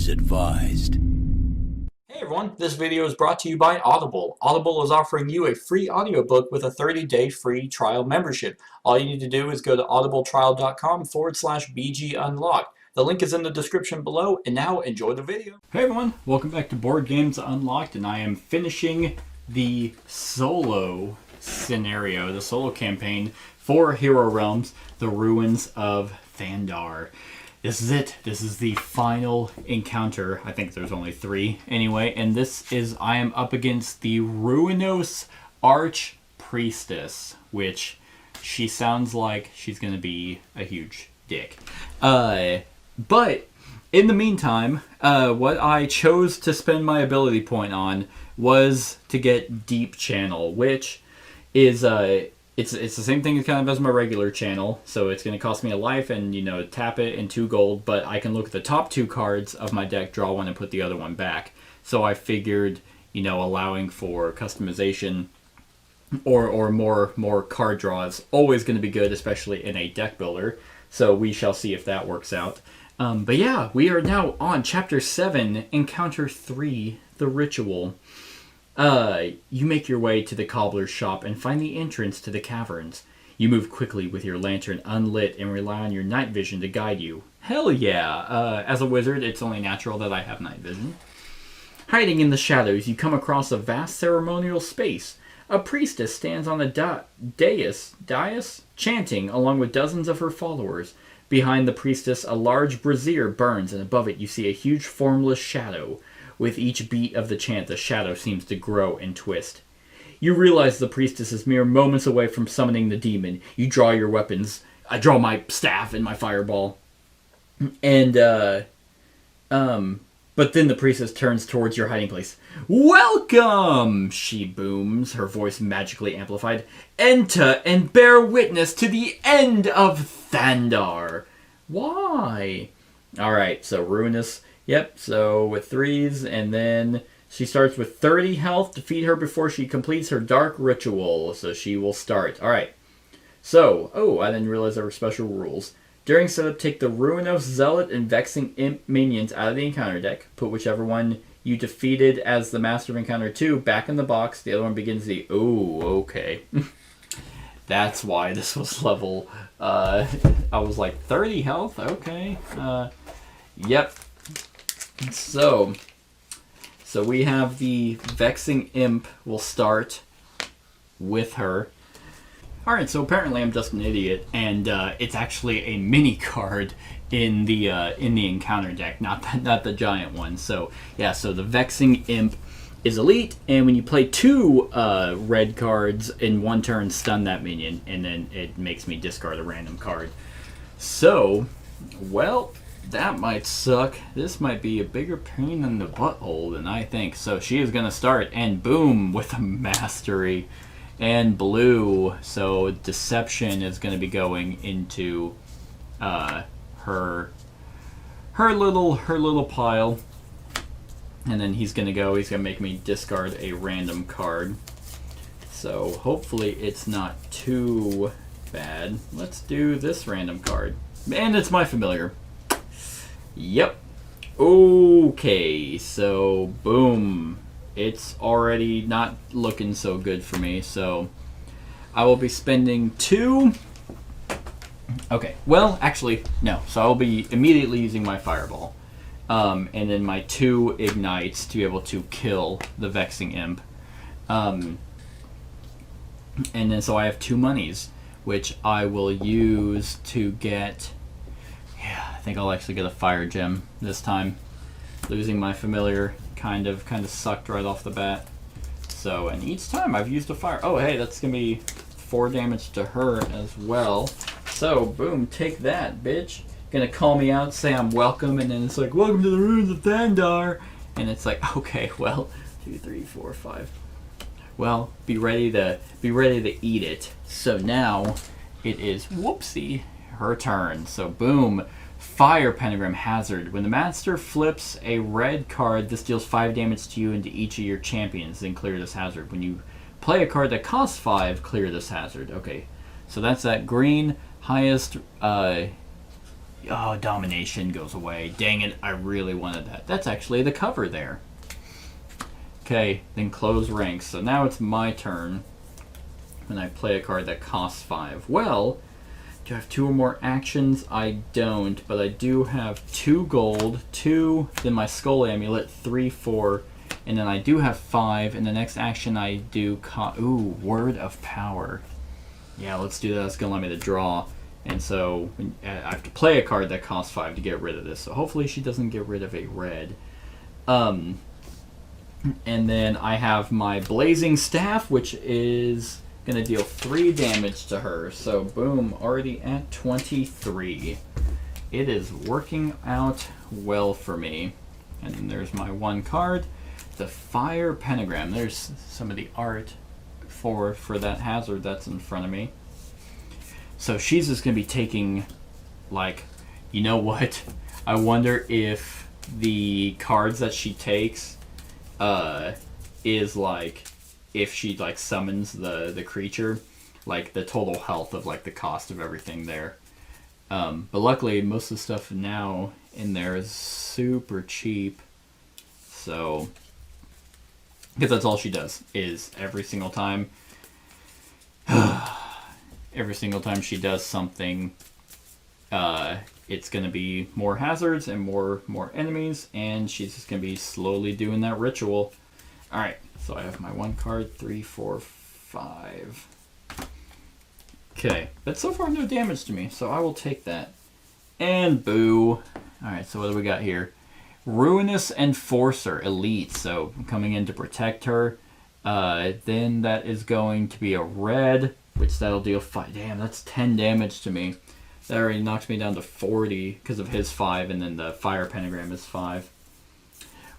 is advised. Hey everyone, this video is brought to you by Audible. Audible is offering you a free audiobook with a 30-day free trial membership. All you need to do is go to audibletrial.com/bgunlocked. The link is in the description below, and now enjoy the video. Hey everyone, welcome back to Board Games Unlocked, and I am finishing the solo scenario, the solo campaign for Hero Realms, The Ruins of Thandar. This is it. This is the final encounter. I think there's only 3 anyway. And this is, I am up against the Ruinos Archpriestess, which she sounds like she's going to be a huge dick. But in the meantime, what I chose to spend my ability point on was to get Deep Channel, which is it's the same thing kind of as my regular channel, so it's going to cost me a life and, you know, tap it and 2 gold, but I can look at the top 2 cards of my deck, draw one, and put the other one back. So I figured, you know, allowing for customization or more card draws always going to be good, especially in a deck builder. So we shall see if that works out. But yeah, we are now on Chapter 7, Encounter 3, The Ritual. You make your way to the cobbler's shop and find the entrance to the caverns. You move quickly with your lantern unlit and rely on your night vision to guide you. Hell yeah! As a wizard, it's only natural that I have night vision. Hiding in the shadows, you come across a vast ceremonial space. A priestess stands on a dais, chanting along with dozens of her followers. Behind the priestess, a large brazier burns, and above it you see a huge formless shadow. With each beat of the chant, the shadow seems to grow and twist. You realize the priestess is mere moments away from summoning the demon. You draw your weapons. I draw my staff and my fireball. And, but then the priestess turns towards your hiding place. "Welcome!" she booms, her voice magically amplified. "Enter and bear witness to the end of Thandar." Why? Alright, so Ruinous. Yep, so with 3s, and then she starts with 30 health. Defeat her before she completes her dark ritual, so she will start. Alright, so, I didn't realize there were special rules. During setup, take the Ruinos Zealot and Vexing Imp minions out of the encounter deck. Put whichever one you defeated as the Master of Encounter 2 back in the box. The other one begins the... okay. That's why this was level... I was like, 30 health? Okay. Yep. So we have the Vexing Imp. We'll start with her. Alright, so apparently I'm just an idiot, and it's actually a mini card in the encounter deck, not the giant one. So yeah, so the Vexing Imp is elite, and when you play 2 red cards in one turn, stun that minion, and then it makes me discard a random card. So, well, that might suck. This might be a bigger pain in the butthole than I think. So she is going to start, and boom, with a mastery. And blue, so deception is going to be going into her little pile. And then he's going to make me discard a random card. So hopefully it's not too bad. Let's do this random card. And it's my familiar. Yep. Okay, so boom. It's already not looking so good for me, so I will be spending 2. Okay, well, actually, no. So I'll be immediately using my fireball. And then my 2 ignites to be able to kill the Vexing Imp. And then so I have 2 monies, which I will use to get... Yeah, I think I'll actually get a fire gem this time. Losing my familiar kind of sucked right off the bat. So, and each time I've used a fire... Oh, hey, that's going to be 4 damage to her as well. So, boom, take that, bitch. Gonna call me out, say I'm welcome, and then it's like, "Welcome to the Ruins of Thandar." And it's like, okay, well, 2, 3, 4, 5. Well, be ready to eat it. So now it is, whoopsie, her turn. So boom. Fire Pentagram Hazard. When the master flips a red card, this deals 5 damage to you and to each of your champions, then clear this hazard. When you play a card that costs 5, clear this hazard. Okay, so that's that green highest Oh, domination goes away. Dang it, I really wanted that. That's actually the cover there. Okay, then close ranks. So now it's my turn. And I play a card that costs 5. Well, do I have 2 or more actions? I don't, but I do have 2 gold, 2, then my skull amulet, 3, 4, and then I do have 5, and the next action I do, ooh, word of power. Yeah, let's do that. That's going to let me to draw. And so I have to play a card that costs 5 to get rid of this. So hopefully she doesn't get rid of a red. And then I have my Blazing Staff, which is going to deal 3 damage to her. So boom, already at 23. It is working out well for me. And then there's my 1 card, the Fire Pentagram. There's some of the art for that hazard that's in front of me. So she's just going to be taking, like, you know what? I wonder if the cards that she takes is, like, if she, like, summons the creature, like, the total health of, like, the cost of everything there. But luckily, most of the stuff now in there is super cheap. So, because that's all she does, is every single time... every single time she does something, it's going to be more hazards and more enemies, and she's just going to be slowly doing that ritual. Alright, so I have my 1 card, 3, 4, 5. Okay, but so far no damage to me, so I will take that. And boo. Alright, so what do we got here? Ruinous Enforcer, Elite, so coming in to protect her. Then that is going to be a red, which that'll deal 5. Damn, that's 10 damage to me. That already knocks me down to 40 because of his 5, and then the Fire Pentagram is 5.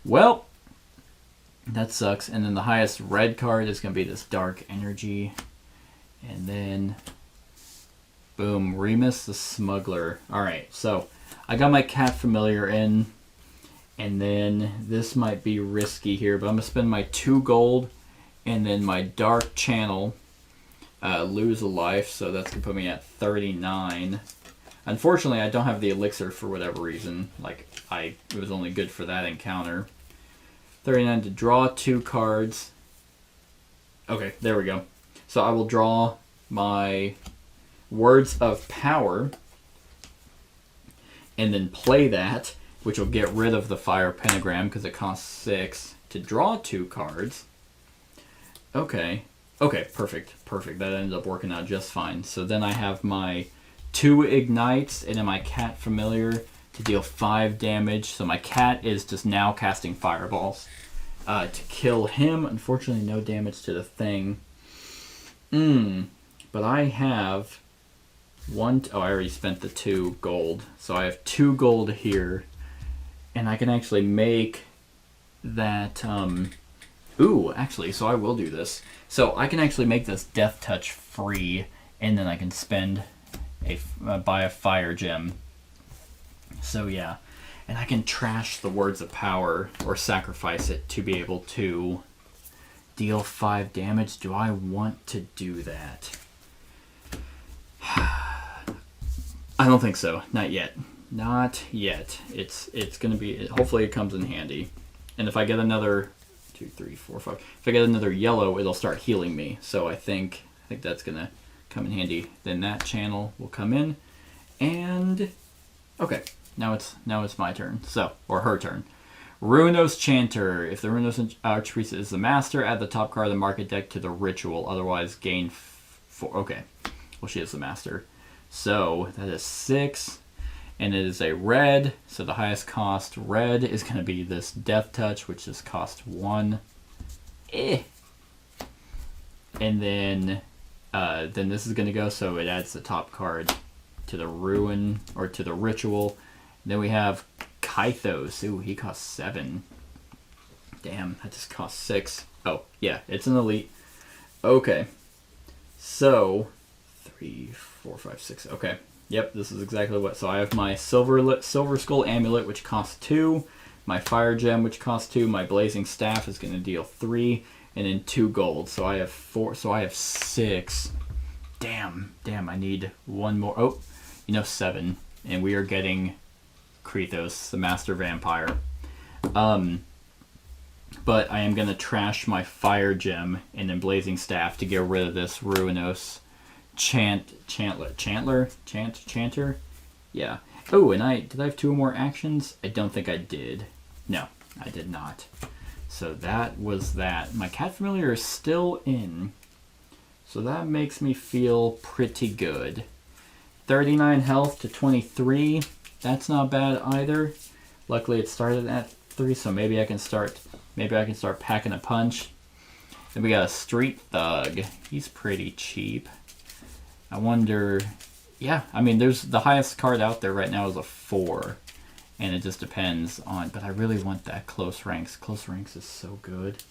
Well, that sucks. And then the highest red card is going to be this Dark Energy. And then, boom, Remus the Smuggler. Alright, so I got my Cat Familiar in. And then this might be risky here, but I'm going to spend my 2 gold and then my Dark Channel. Lose a life, so that's going to put me at 39. Unfortunately, I don't have the elixir for whatever reason. Like, it was only good for that encounter. 39 to draw 2 cards. Okay, there we go. So I will draw my Words of Power and then play that, which will get rid of the Fire Pentagram because it costs 6 to draw 2 cards. Okay. Okay, perfect. That ended up working out just fine. So then I have my 2 Ignites and then my Cat Familiar to deal 5 damage. So my cat is just now casting fireballs to kill him. Unfortunately, no damage to the thing. But I have I already spent the 2 gold. So I have 2 gold here. And I can actually make that... Ooh, actually, so I will do this. So I can actually make this Death Touch free, and then I can spend buy a Fire Gem. So yeah, and I can trash the Words of Power or sacrifice it to be able to deal 5 damage. Do I want to do that? I don't think so. Not yet. Not yet. It's gonna be. Hopefully, it comes in handy. And if I get another 2, 3, 4, 5. If I get another yellow, it'll start healing me. So I think that's gonna come in handy. Then that channel will come in, and okay, now it's my turn. So, or her turn. Ruinos Chanter. If the Ruinos Archpriest is the master, add the top card of the market deck to the ritual. Otherwise, gain 4. Okay, well she is the master. So that is 6. And it is a red, so the highest cost red is going to be this Death Touch, which just costs 1. And then this is going to go, so it adds the top card to the ruin, or to the ritual. Then we have Kythos. Ooh, he costs 7. Damn, that just costs 6. Oh, yeah, it's an elite. Okay. So, 3, 4, 5, 6. Okay. Yep, this is exactly what. So I have my Silver Skull Amulet, which costs 2. My Fire Gem, which costs 2. My Blazing Staff is going to deal 3. And then 2 gold. So I have 4. So I have 6. Damn, I need 1 more. Oh, 7. and we are getting Kratos, the Master Vampire. But I am going to trash my Fire Gem and then Blazing Staff to get rid of this Ruinos Chanter? Yeah. Oh, and did I have 2 more actions? I don't think I did. No, I did not. So that was that. My Cat Familiar is still in. So that makes me feel pretty good. 39 health to 23. That's not bad either. Luckily it started at 3, so maybe I can start packing a punch. Then we got a Street Thug. He's pretty cheap. I wonder, yeah, I mean, there's the highest card out there right now is a 4. And it just depends on, but I really want that Close Ranks. Close Ranks is so good.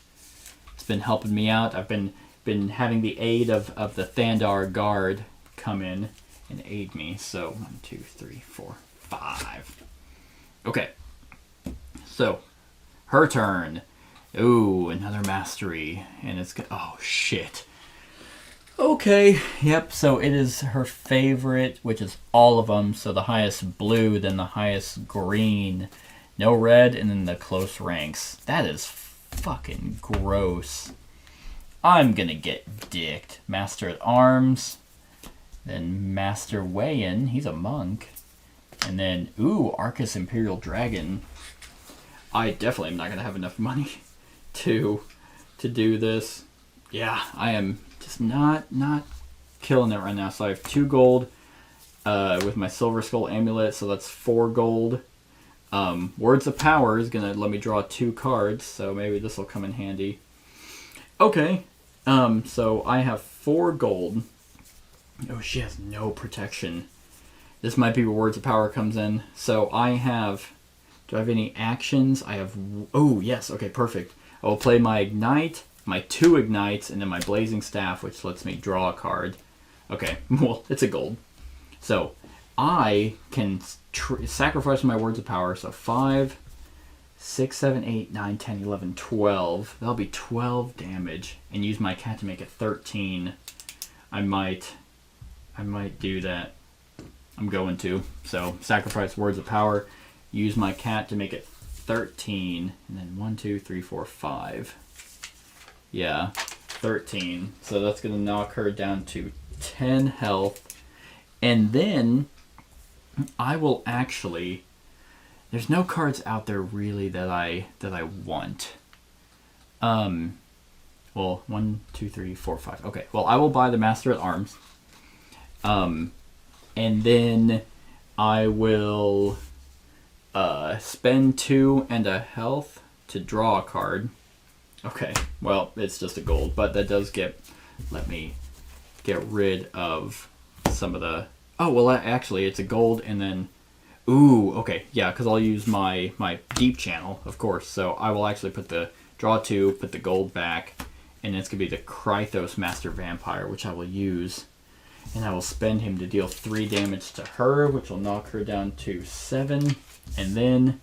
It's been helping me out. I've been having the aid of the Thandar Guard come in and aid me. So 1, 2, 3, 4, 5. Okay. So, her turn. Ooh, another mastery. And it's good. Oh, shit. Okay, yep, so it is her favorite, which is all of them. So the highest blue, then the highest green. No red, and then the Close Ranks. That is fucking gross. I'm gonna get dicked. Master at Arms. Then Master Weigh-In. He's a monk. And then, ooh, Arcus Imperial Dragon. I definitely am not gonna have enough money to do this. Yeah, I am just not killing it right now. So I have 2 gold with my Silver Skull Amulet, so that's 4 gold. Words of Power is going to let me draw 2 cards, so maybe this will come in handy. Okay, so I have 4 gold. Oh, she has no protection. This might be where Words of Power comes in. So I have... Do I have any actions? I have... Oh, yes. Okay, perfect. I will play my Ignite, my 2 Ignites, and then my Blazing Staff, which lets me draw a card. Okay, well, it's a gold. So I can sacrifice my Words of Power. So 5, 6, 7, 8, 9, 10, 11, 12. That'll be 12 damage. And use my cat to make it 13. I might do that. I'm going to. So sacrifice Words of Power. Use my cat to make it 13. And then 1, 2, 3, 4, 5. Yeah, 13. So that's going to knock her down to 10 health. And then I will actually... There's no cards out there really that I want. Well, 1, 2, 3, 4, 5. Okay, well, I will buy the Master at Arms. And then I will spend 2 and a health to draw a card. Okay, well, it's just a gold, but that does let me get rid of some of the... Oh, well, actually, it's a gold, and then... Ooh, okay, yeah, because I'll use my deep channel, of course, so I will actually draw 2, put the gold back, and it's going to be the Kratos Master Vampire, which I will use. And I will spend him to deal 3 damage to her, which will knock her down to 7. And then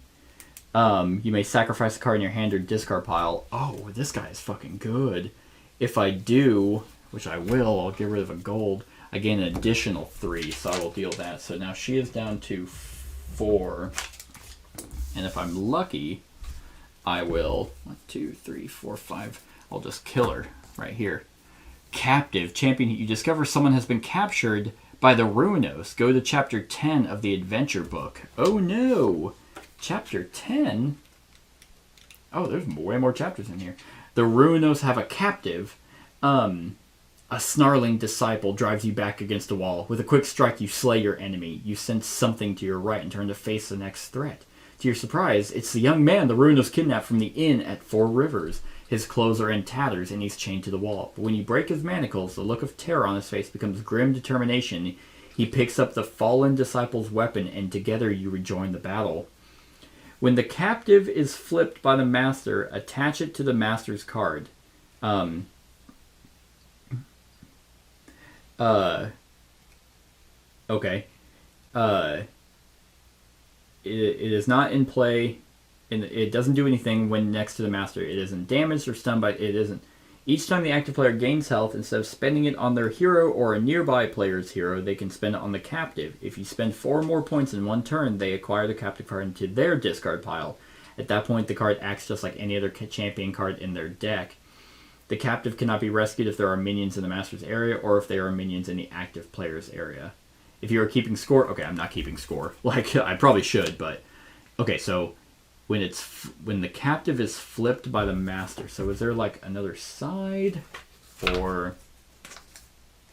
you may sacrifice a card in your hand or discard pile. Oh, this guy is fucking good. If I do, which I will, I'll get rid of a gold. I gain an additional 3, so I will deal that. So now she is down to 4. And if I'm lucky, I will... 1, 2, 3, 4, 5. I'll just kill her right here. Captive. Champion. You discover someone has been captured by the Ruinos. Go to chapter 10 of the adventure book. Oh no! Chapter 10? Oh, there's way more chapters in here. The Ruinos have a captive. A snarling disciple drives you back against a wall. With a quick strike, you slay your enemy. You sense something to your right and turn to face the next threat. To your surprise, it's the young man the Ruinos kidnapped from the inn at 4 Rivers. His clothes are in tatters and he's chained to the wall. But when you break his manacles, the look of terror on his face becomes grim determination. He picks up the fallen disciple's weapon and together you rejoin the battle. When the captive is flipped by the master, attach it to the master's card. Okay. It is not in play, and it doesn't do anything when next to the master. It isn't damaged or stunned by it. Each time the active player gains health, instead of spending it on their hero or a nearby player's hero, they can spend it on the captive. If you spend 4 more points in one turn, they acquire the captive card into their discard pile. At that point, the card acts just like any other champion card in their deck. The captive cannot be rescued if there are minions in the master's area or if there are minions in the active player's area. If you are keeping score... Okay, I'm not keeping score. Like, I probably should, but... Okay, so... When the captive is flipped by the master, so is there like another side, or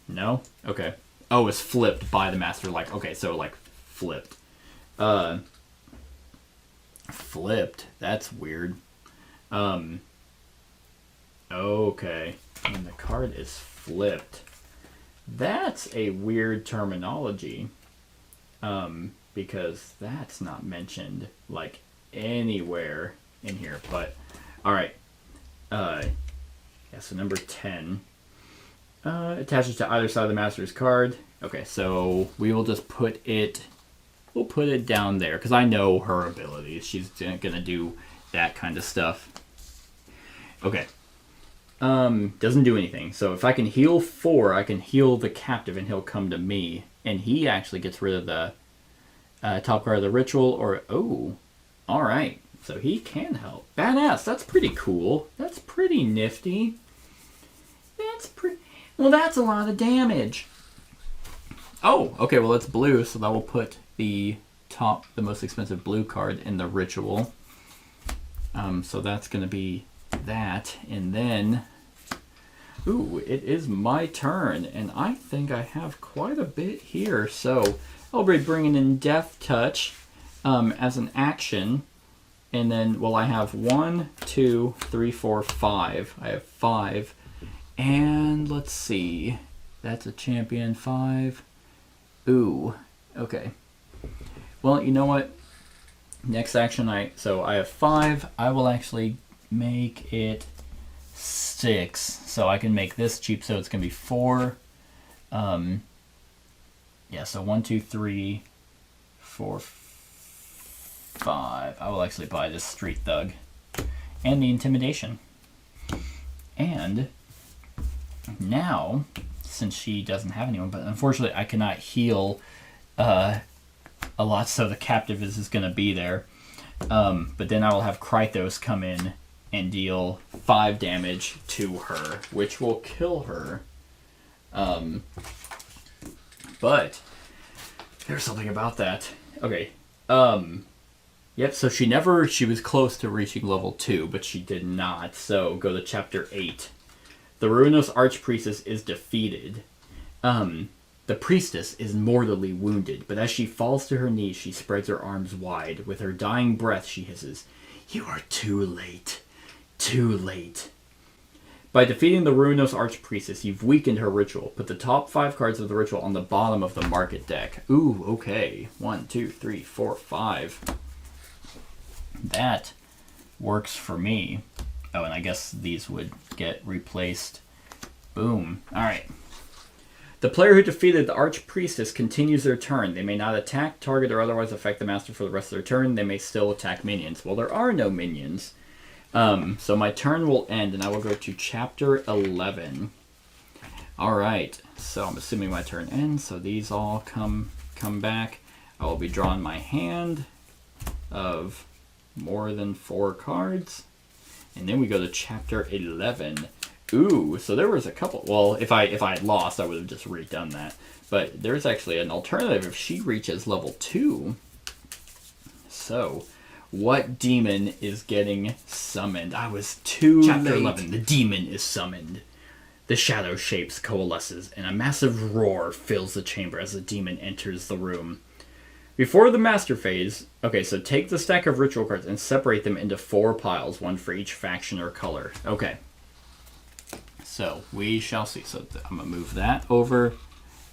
no? Okay. Oh, it's flipped by the master. Like, okay, so like flipped. Flipped. That's weird. Okay. When the card is flipped, that's a weird terminology. Because that's not mentioned like anywhere in here, but all right. Yeah, so number 10 attaches to either side of the master's card. Okay, so we will just put it, we'll put it down there because I know her abilities. She's gonna do that kind of stuff. Okay. Doesn't do anything. So if I can heal 4, I can heal the captive and he'll come to me, and he actually gets rid of the top card of the ritual, or alright, so he can help. Badass, that's pretty cool. That's pretty nifty. Well, that's a lot of damage. Oh, okay, well it's blue, so that will put the most expensive blue card in the ritual. So that's going to be that, and then... Ooh, it is my turn, and I think I have quite a bit here, so I'll be bringing in Death Touch. As an action, and then, well, I have 1, 2, 3, 4, 5. I have 5, and let's see, that's a champion 5. Ooh, okay. Well, you know what? Next action, so I have 5. I will actually make it 6, so I can make this cheap. So it's gonna be 4. Yeah, so 1, 2, 3, 4, 5. I will actually buy this Street Thug and the Intimidation. And now, since she doesn't have anyone, but unfortunately I cannot heal a lot, so the captive is going to be there. But then I will have Krythos come in and deal 5 damage to her, which will kill her. But there's something about that. Okay. Yep, so she was close to reaching level 2, but she did not. So go to chapter 8. The Ruinous Archpriestess is defeated. The priestess is mortally wounded, but as she falls to her knees, she spreads her arms wide. With her dying breath, she hisses, "You are too late. Too late." By defeating the Ruinous Archpriestess, you've weakened her ritual. Put the top 5 cards of the ritual on the bottom of the market deck. Ooh, okay. 1, 2, 3, 4, 5. That works for me. Oh, and I guess these would get replaced. Boom. Alright. The player who defeated the Archpriestess continues their turn. They may not attack, target, or otherwise affect the master for the rest of their turn. They may still attack minions. Well, there are no minions. So my turn will end, and I will go to chapter 11. Alright, so I'm assuming my turn ends, so these all come back. I will be drawing my hand of more than 4 cards. And then we go to chapter 11. Ooh, so there was a couple. Well, if I had lost, I would have just redone that. But there's actually an alternative if she reaches level 2. So, what demon is getting summoned? I was too late. Chapter 11, the demon is summoned. The shadow shapes coalesces, and a massive roar fills the chamber as the demon enters the room. Before the master phase, okay, so take the stack of ritual cards and separate them into 4 piles, 1 for each faction or color. Okay. So, we shall see. So, I'm going to move that over,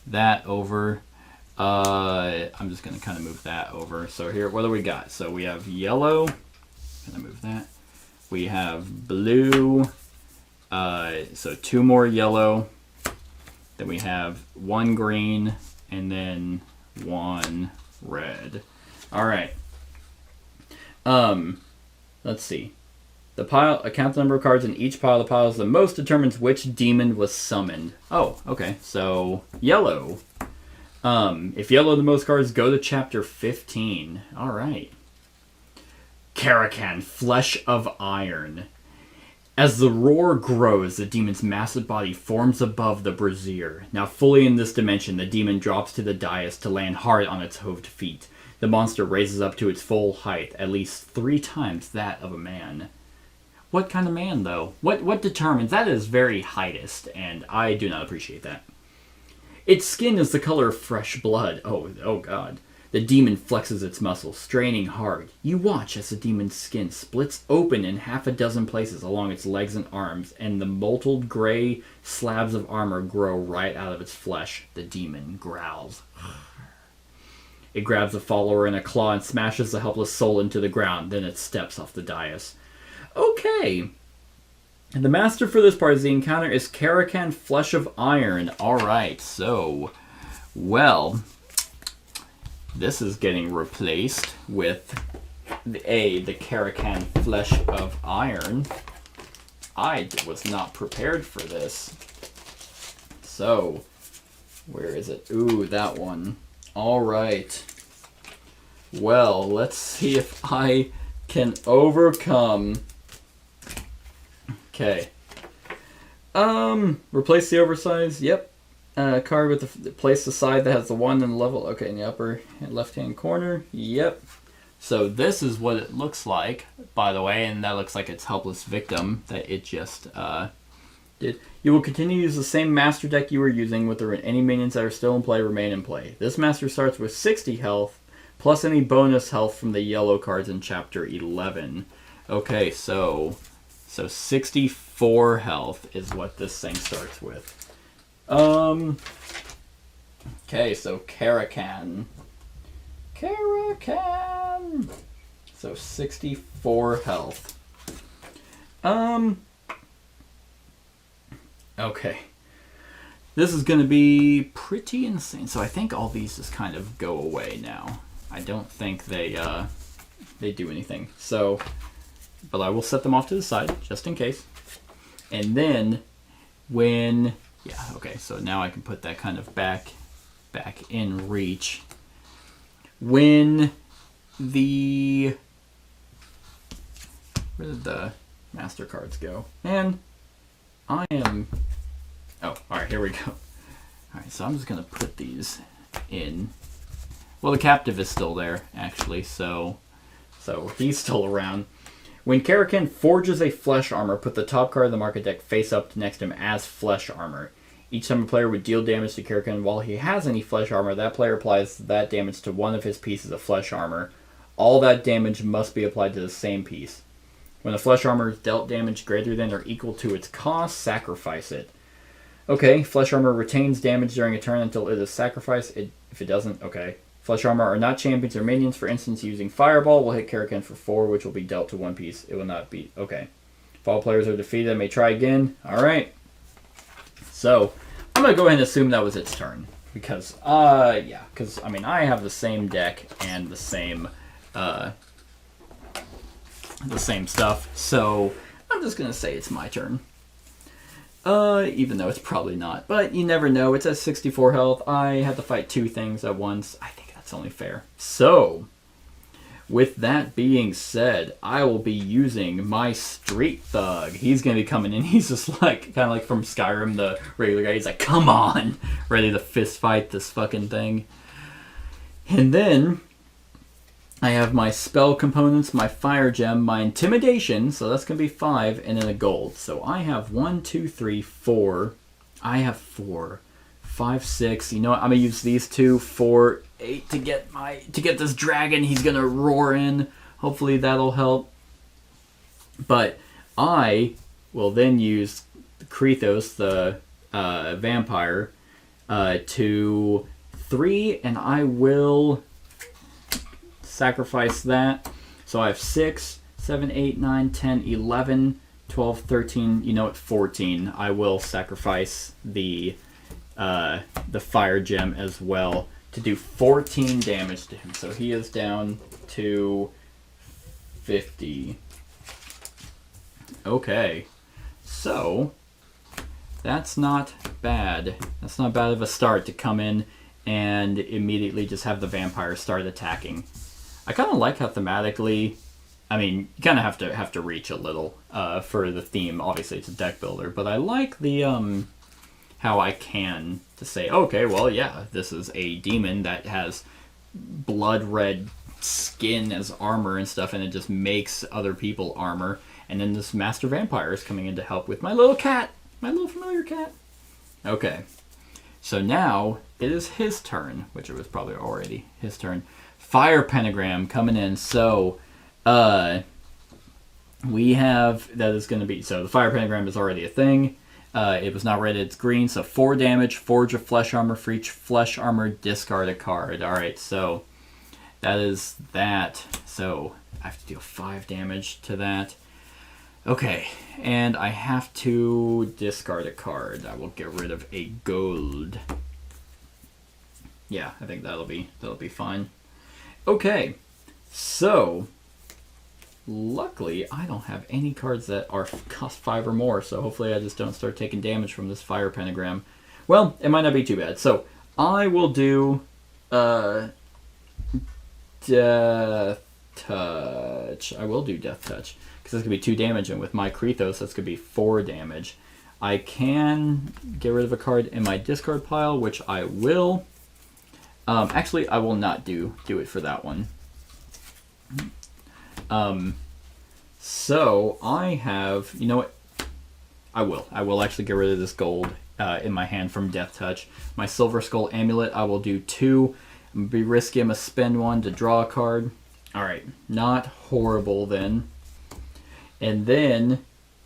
that over. I'm just going to kind of move that over. So, here, what do we got? So, we have yellow. I'm going to move that. We have blue. So, 2 more yellow. Then we have 1 green. And then 1 red. Alright. Let's see. Count the number of cards in each pile. The pile is the most determines which demon was summoned. Oh, okay. So yellow. If yellow the most cards, go to chapter 15. All right. Karakan, Flesh of Iron. As the roar grows, the demon's massive body forms above the brazier. Now fully in this dimension, the demon drops to the dais to land hard on its hooved feet. The monster raises up to its full height, at least 3 times that of a man. What kind of man, though? What determines? That is very heightist, and I do not appreciate that. Its skin is the color of fresh blood. Oh God. The demon flexes its muscles, straining hard. You watch as the demon's skin splits open in 6 places along its legs and arms, and the mottled gray slabs of armor grow right out of its flesh. The demon growls. It grabs a follower in a claw and smashes the helpless soul into the ground. Then it steps off the dais. Okay. And the master for this part of the encounter is Karakan, Flesh of Iron. Alright, so... Well... This is getting replaced with the Karakan, Flesh of Iron. I was not prepared for this. So, where is it? Ooh, that one. Alright. Well, let's see if I can overcome... Okay. Replace the oversized. Yep. Card with the place the side that has the 1 and the level. Okay, in the upper left-hand corner. Yep. So this is what it looks like, by the way, and that looks like its helpless victim that it just did. You will continue to use the same master deck you were using with any minions that are still in play remain in play. This master starts with 60 health, plus any bonus health from the yellow cards in Chapter 11. Okay, so 64 health is what this thing starts with. Okay, so Karakan. So 64 health. Okay. This is gonna be pretty insane. So I think all these just kind of go away now. I don't think they do anything. So, but I will set them off to the side, just in case. And then, when... Yeah, okay, so now I can put that kind of back in reach. When the... Where did the master cards go? Man, I am... Oh, alright, here we go. Alright, so I'm just going to put these in. Well, the captive is still there, actually, so he's still around. When Karakan forges a flesh armor, put the top card of the market deck face up next to him as flesh armor. Each time a player would deal damage to Karakan while he has any flesh armor, that player applies that damage to one of his pieces of flesh armor. All that damage must be applied to the same piece. When the flesh armor is dealt damage greater than or equal to its cost, sacrifice it. Okay, flesh armor retains damage during a turn until it is sacrificed. If it doesn't, okay. Flesh armor are not champions or minions. For instance, using Fireball will hit Karakan for 4, which will be dealt to one piece. It will not be... Okay. If all players are defeated, I may try again. Alright. So, I'm going to go ahead and assume that was its turn. Because, yeah. Because, I mean, I have the same deck and the same stuff. So, I'm just going to say it's my turn. Even though it's probably not. But you never know. It's at 64 health. I have to fight 2 things at once. I think that's only fair. So, with that being said, I will be using my Street Thug. He's going to be coming in. He's just like, kind of like from Skyrim, the regular guy. He's like, come on! Ready to fist fight this fucking thing. And then, I have my spell components, my fire gem, my intimidation, so that's going to be 5, and then a gold. So I have 1, 2, 3, 4. I have 4. 5, 6. You know what? I'm going to use these 2, 4, 8 to get this dragon. He's going to roar in. Hopefully that'll help. But I will then use Krethos, the vampire, to 3, and I will sacrifice that. So I have 6, 7, 8, 9, 10, 11, 12, 13, you know what, 14. I will sacrifice the fire gem as well to do 14 damage to him. So he is down to 50. Okay. So, that's not bad. That's not bad of a start to come in and immediately just have the vampires start attacking. I kind of like how thematically, I mean, you kind of have to reach a little for the theme. Obviously, it's a deck builder, but I like the how I can to say, okay, well, yeah, this is a demon that has blood red skin as armor and stuff, and it just makes other people armor. And then this master vampire is coming in to help with my little cat, my little familiar cat. Okay, so now it is his turn, which it was probably already his turn. Fire pentagram coming in. So, we have, that is going to be, so the fire pentagram is already a thing. It was not rated, it's green, so 4 damage, forge of flesh armor. For each flesh armor, discard a card. Alright, so that is that. So I have to deal 5 damage to that. Okay, and I have to discard a card. I will get rid of a gold. Yeah, I think that'll be fine. Okay, so luckily I don't have any cards that are cost 5 or more, so hopefully I just don't start taking damage from this fire pentagram. Well, it might not be too bad. So I will do Death Touch. I will do Death Touch because that's gonna be 2 damage, and with my Krethos that's gonna be 4 damage. I can get rid of a card in my discard pile, which I will. Actually, I will not do it for that one. So I have, you know what? I will actually get rid of this gold in my hand from Death Touch. My Silver Skull Amulet, I will do 2. I'm gonna be risky. I'm gonna spend 1 to draw a card. All right, not horrible then. And then,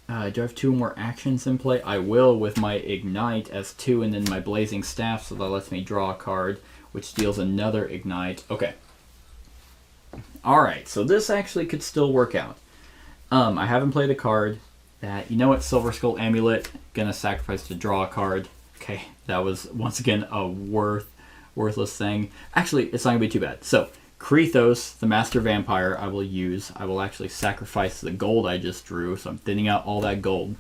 do I have 2 more actions in play? I will with my Ignite as 2, and then my Blazing Staff, so that lets me draw a card, which deals another Ignite. Okay. Alright, so this actually could still work out. I haven't played a card that, you know what, Silver Skull Amulet, gonna sacrifice to draw a card. Okay, that was, once again, a worthless thing. Actually, it's not gonna be too bad. So, Krethos, the Master Vampire, I will use. I will actually sacrifice the gold I just drew, so I'm thinning out all that gold.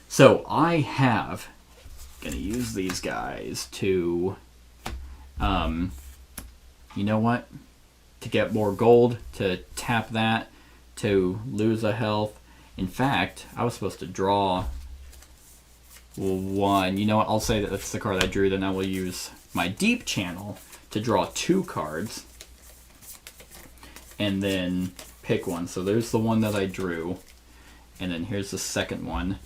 So, I have, gonna use these guys to, you know what? To get more gold, to tap that, to lose a health. In fact, I was supposed to draw 1. You know what? I'll say that that's the card I drew. Then I will use my Deep Channel to draw 2 cards. And then pick one. So there's the one that I drew. And then here's the second one.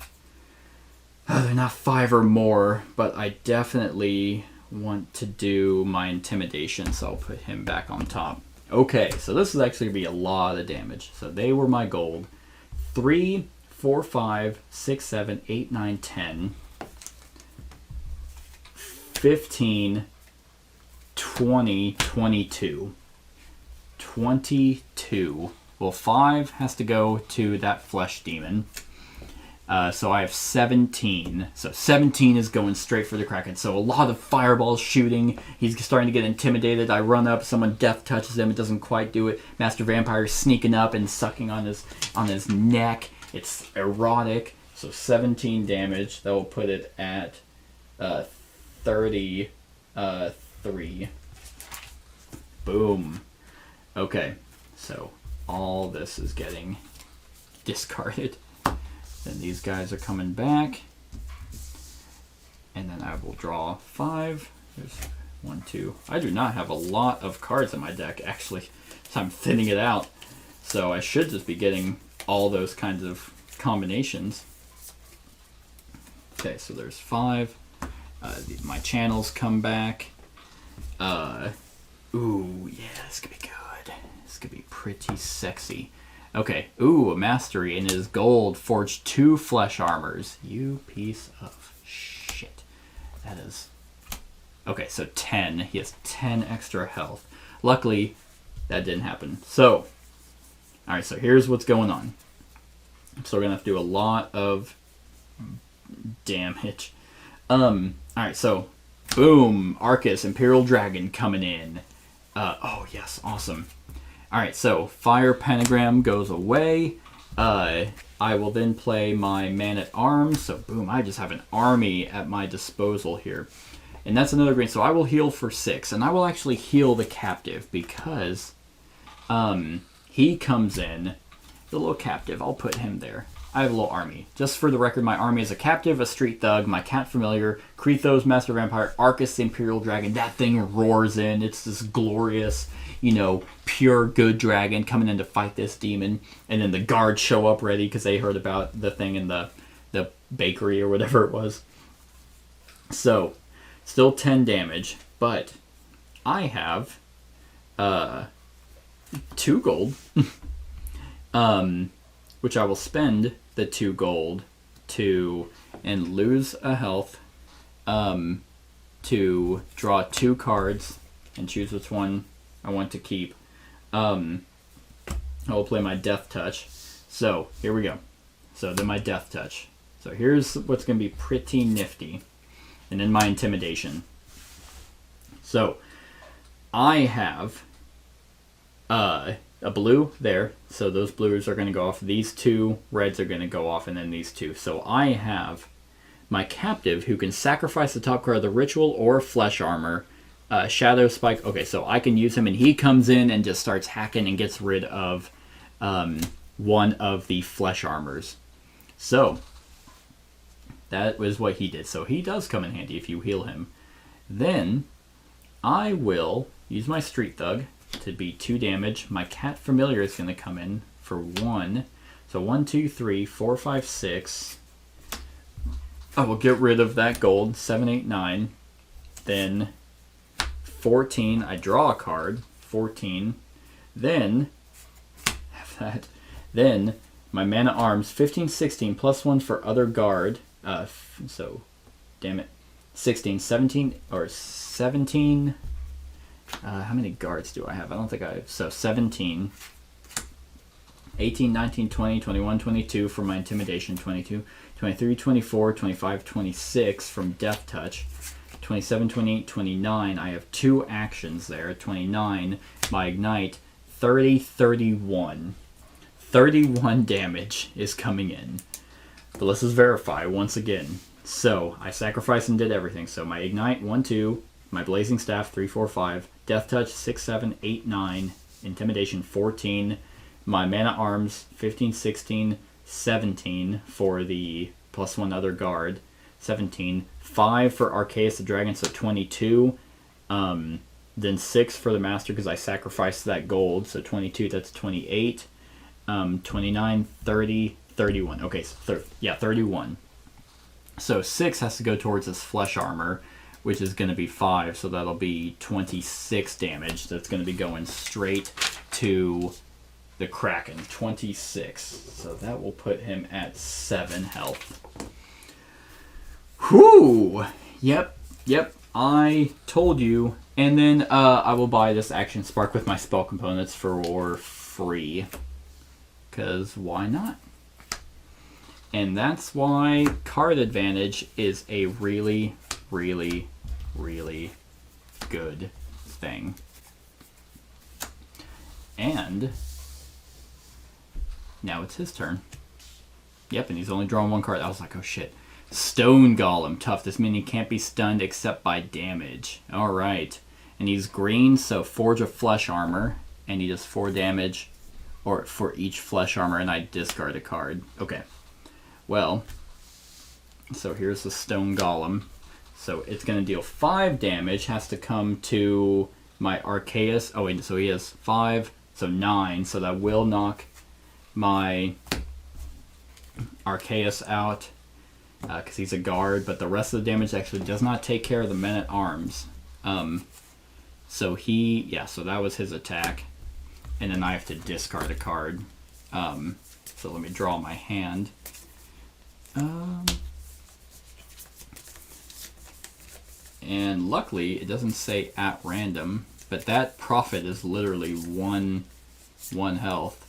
They're not 5 or more, but I definitely want to do my Intimidation, so I'll put him back on top. Okay, so this is actually going to be a lot of damage. So they were my gold. 3, 4, 5, 6, 7, 8, 9, 10, 15, 20, 22. 22. Well, 5 has to go to that flesh demon. So I have 17. So 17 is going straight for the Kraken. So a lot of fireballs shooting. He's starting to get intimidated. I run up. Someone death touches him. It doesn't quite do it. Master Vampire sneaking up and sucking on his neck. It's erotic. So 17 damage. That will put it at 33. Boom. Okay. So all this is getting discarded. Then these guys are coming back. And then I will draw 5. There's 1, 2. I do not have a lot of cards in my deck, actually. So I'm thinning it out. So I should just be getting all those kinds of combinations. Okay, so there's 5. My channels come back. Ooh, yeah, this could be good. This could be pretty sexy. Okay, ooh, a mastery, and his gold forged 2 flesh armors. You piece of shit. That is... Okay, so 10. He has 10 extra health. Luckily, that didn't happen. So, alright, so here's what's going on. So we're going to have to do a lot of damage. Alright, so, boom, Arcus, Imperial Dragon coming in. Oh, yes, awesome. Alright, so Fire Pentagram goes away. I will then play my man-at-arms. So boom, I just have an army at my disposal here. And that's another green. So I will heal for 6. And I will actually heal the captive because he comes in. The little captive, I'll put him there. I have a little army. Just for the record, my army is a captive, a street thug, my cat familiar, Krethos, master vampire, Arcus, the imperial dragon. That thing roars in. It's this glorious, pure good dragon coming in to fight this demon. And then the guards show up ready because they heard about the thing in the bakery or whatever it was. So, still 10 damage, but I have 2 gold. Which I will spend the 2 gold to, and lose a health, to draw 2 cards and choose which one I want to keep. I will play my Death Touch. So, here we go. So, then my Death Touch. So, here's what's going to be pretty nifty. And then my Intimidation. So, I have a blue there, so those blues are going to go off. These 2 reds are going to go off, and then these 2. So I have my captive who can sacrifice the top card of the ritual or flesh armor. Shadow Spike. Okay, so I can use him, and he comes in and just starts hacking and gets rid of one of the flesh armors. So that was what he did. So he does come in handy if you heal him. Then I will use my street thug to be 2 damage. My cat familiar is going to come in for 1. So 1, 2, 3, 4, 5, 6. I will get rid of that gold. 7, 8, 9. Then 14. I draw a card. 14. Then have that. Then my mana arms. 15, 16 plus 1 for other guard. So damn it. 16, 17 or 17. How many guards do I have? I don't think I have. So 17, 18, 19, 20, 21, 22 for my Intimidation, 22, 23, 24, 25, 26 from Death Touch, 27, 28, 29. I have 2 actions there. 29, my Ignite, 30, 31. 31 damage is coming in. But let's just verify once again. So I sacrificed and did everything. So my Ignite, 1, 2. My Blazing Staff, 3, 4, 5. Death Touch, 6, 7, 8, 9. Intimidation, 14. My Mana Arms, 15, 16, 17 for the plus 1 other guard. 17. 5 for Arceus the Dragon, so 22. Then 6 for the Master because I sacrificed that gold, so 22, that's 28. 29, 30, 31. Okay, so 31. So 6 has to go towards this flesh armor, which is going to be 5, so that'll be 26 damage. That's going to be going straight to the Kraken. 26. So that will put him at 7 health. Whew! Yep. I told you. And then I will buy this Action Spark with my spell components for free. Because why not? And that's why Card Advantage is a really, really, really good thing. And now it's his turn. Yep, and he's only drawn 1 card. I was like, oh shit. Stone Golem. Tough. This means he can't be stunned except by damage. Alright. And he's green, so Forge of Flesh Armor. And he does 4 damage or for each flesh armor, and I discard a card. Okay. Well, so here's the Stone Golem. So it's going to deal 5 damage. Has to come to my Arceus. Oh, wait, so he has 5, so 9. So that will knock my Arceus out because he's a guard. But the rest of the damage actually does not take care of the Men-at-Arms. So so that was his attack. And then I have to discard a card. So let me draw my hand. And luckily, it doesn't say at random, but that profit is literally one health.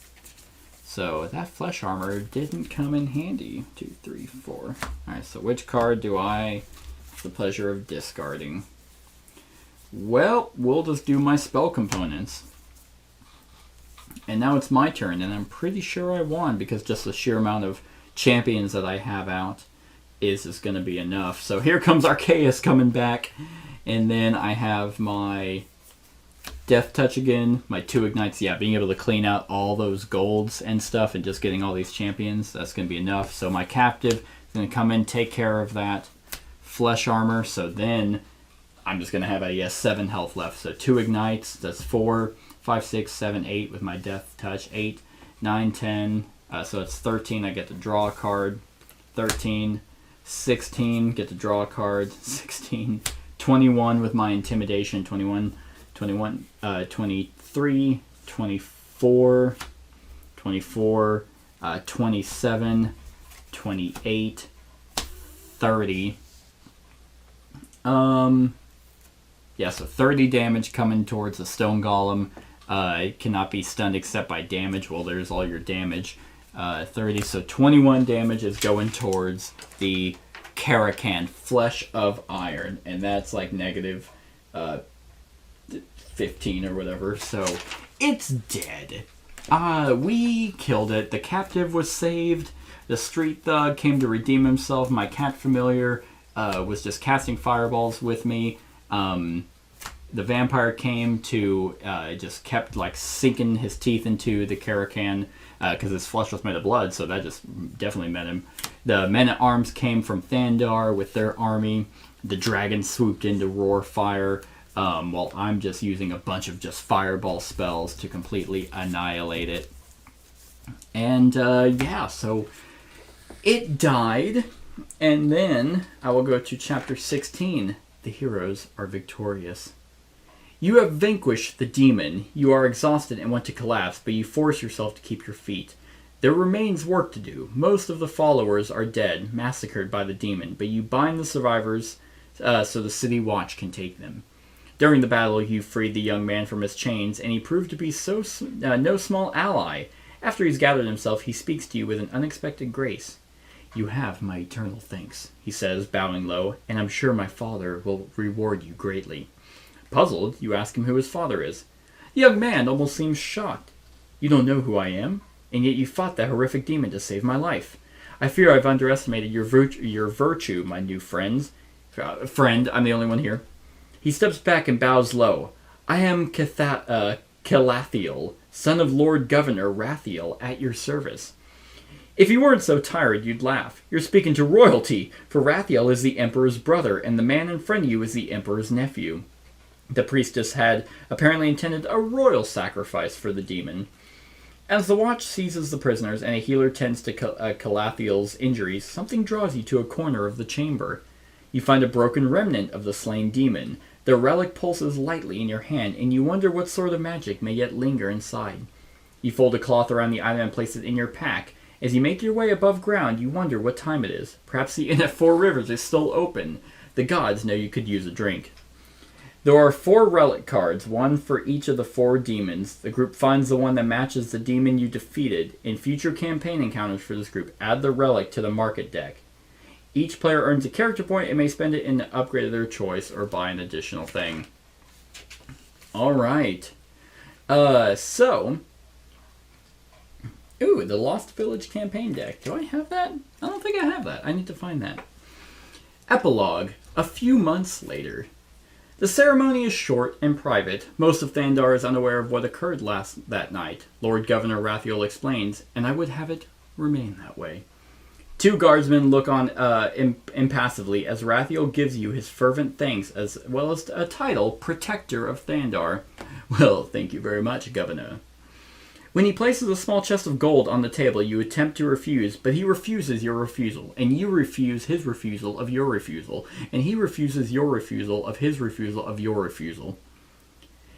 So that flesh armor didn't come in handy. 2, 3, 4. Alright, so which card do I have the pleasure of discarding? Well, we'll just do my spell components. And now it's my turn, and I'm pretty sure I won because just the sheer amount of champions that I have out is going to be enough. So here comes Arceus coming back, and then I have my Death Touch again, my 2 Ignites. Yeah, being able to clean out all those golds and stuff and just getting all these champions, that's going to be enough. So my Captive is going to come in, take care of that Flesh Armor. So then I'm just going to have 7 health left. So 2 Ignites, that's 4, 5, 6, 7, 8 with my Death Touch. 8, 9, 10. So it's 13. I get to draw a card. 13, 16. Get to draw a card. 16, 21 with my Intimidation. 21, 23, 24, 24, 27, 28, 30. Yeah, so 30 damage coming towards the Stone Golem. It cannot be stunned except by damage. Well, there's all your damage. 30, so 21 damage is going towards the Caracan, Flesh of Iron. And that's like negative 15 or whatever. So it's dead. We killed it. The Captive was saved. The Street Thug came to redeem himself. My Cat Familiar was just casting fireballs with me. The Vampire came to just kept like sinking his teeth into the Caracan because his flesh was made of blood, so that just definitely met him. The Men-at-Arms came from Thandar with their army. The Dragon swooped in to roar fire, while I'm just using a bunch of just fireball spells to completely annihilate it. And yeah, so it died, and then I will go to chapter 16. The heroes are victorious. You have vanquished the demon. You are exhausted and want to collapse, but you force yourself to keep your feet. There remains work to do. Most of the followers are dead, massacred by the demon, but you bind the survivors so the city watch can take them. During the battle, you freed the young man from his chains, and he proved to be no small ally. After he's gathered himself, he speaks to you with an unexpected grace. You have my eternal thanks, he says, bowing low, and I'm sure my father will reward you greatly. Puzzled, you ask him who his father is. The young man almost seems shocked. You don't know who I am, and yet you fought that horrific demon to save my life. I fear I've underestimated your virtue, my new friends. Friend, I'm the only one here. He steps back and bows low. I am Calathiel, son of Lord Governor Rathiel, at your service. If you weren't so tired, you'd laugh. You're speaking to royalty, for Rathiel is the Emperor's brother, and the man in front of you is the Emperor's nephew. The priestess had apparently intended a royal sacrifice for the demon. As the watch seizes the prisoners and a healer tends to Calathiel's injuries, something draws you to a corner of the chamber. You find a broken remnant of the slain demon. The relic pulses lightly in your hand, and you wonder what sort of magic may yet linger inside. You fold a cloth around the item and place it in your pack. As you make your way above ground, you wonder what time it is. Perhaps the inn at Four Rivers is still open. The gods know you could use a drink. There are 4 relic cards, one for each of the 4 demons. The group finds the one that matches the demon you defeated. In future campaign encounters for this group, add the relic to the market deck. Each player earns a character point and may spend it in an upgrade of their choice or buy an additional thing. Alright. So... Ooh, the Lost Village campaign deck. Do I have that? I don't think I have that. I need to find that. Epilogue. A few months later. The ceremony is short and private. Most of Thandar is unaware of what occurred that night. Lord Governor Rathiel explains, and I would have it remain that way. 2 guardsmen look on impassively as Rathiel gives you his fervent thanks as well as a title, Protector of Thandar. Well, thank you very much, Governor. When he places a small chest of gold on the table, you attempt to refuse, but he refuses your refusal, and you refuse his refusal of your refusal, and he refuses your refusal of his refusal of your refusal.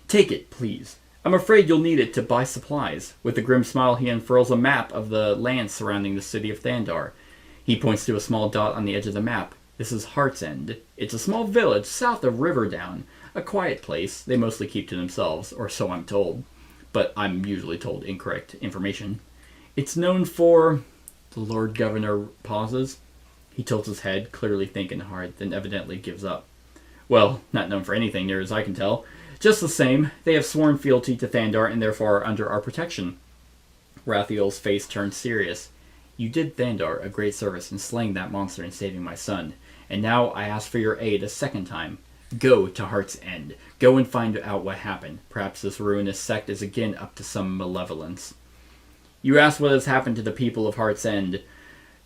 Take it, please. I'm afraid you'll need it to buy supplies. With a grim smile, he unfurls a map of the land surrounding the city of Thandar. He points to a small dot on the edge of the map. This is Heart's End. It's a small village south of Riverdown, a quiet place they mostly keep to themselves, or so I'm told. But I'm usually told incorrect information. It's known for... The Lord Governor pauses. He tilts his head, clearly thinking hard, then evidently gives up. Well, not known for anything near as I can tell. Just the same, they have sworn fealty to Thandar and therefore are under our protection. Rathiel's face turned serious. You did Thandar a great service in slaying that monster and saving my son, and now I ask for your aid a second time. Go to Heart's End. Go and find out what happened. Perhaps this ruinous sect is again up to some malevolence. You ask what has happened to the people of Heart's End.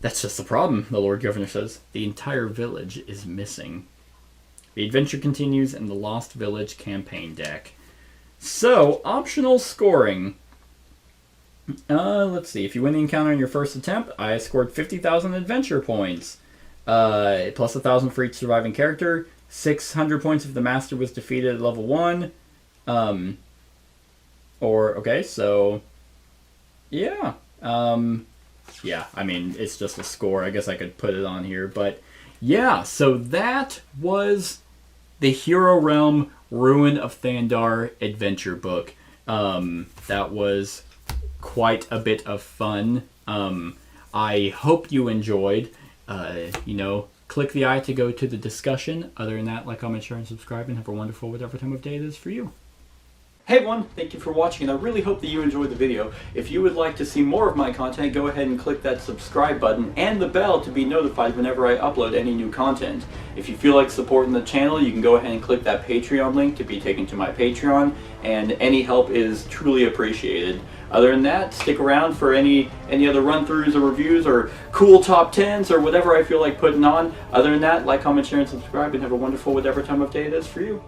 That's just the problem, the Lord Governor says. The entire village is missing. The adventure continues in the Lost Village campaign deck. So, optional scoring. Let's see. If you win the encounter in your first attempt, I scored 50,000 adventure points. Plus 1,000 for each surviving character. 600 points if the master was defeated at level 1. Okay, so... Yeah. Yeah, I mean, it's just a score. I guess I could put it on here. But, yeah, so that was the Hero Realm Ruin of Thandar adventure book. That was quite a bit of fun. I hope you enjoyed. Click the eye to go to the discussion. Other than that, like, comment, share, and subscribe, and have a wonderful whatever time of day it is for you. Hey everyone, thank you for watching, and I really hope that you enjoyed the video. If you would like to see more of my content, go ahead and click that subscribe button and the bell to be notified whenever I upload any new content. If you feel like supporting the channel, you can go ahead and click that Patreon link to be taken to my Patreon, and any help is truly appreciated. Other than that, stick around for any other run-throughs or reviews or cool top 10s or whatever I feel like putting on. Other than that, like, comment, share, and subscribe, and have a wonderful whatever time of day it is for you.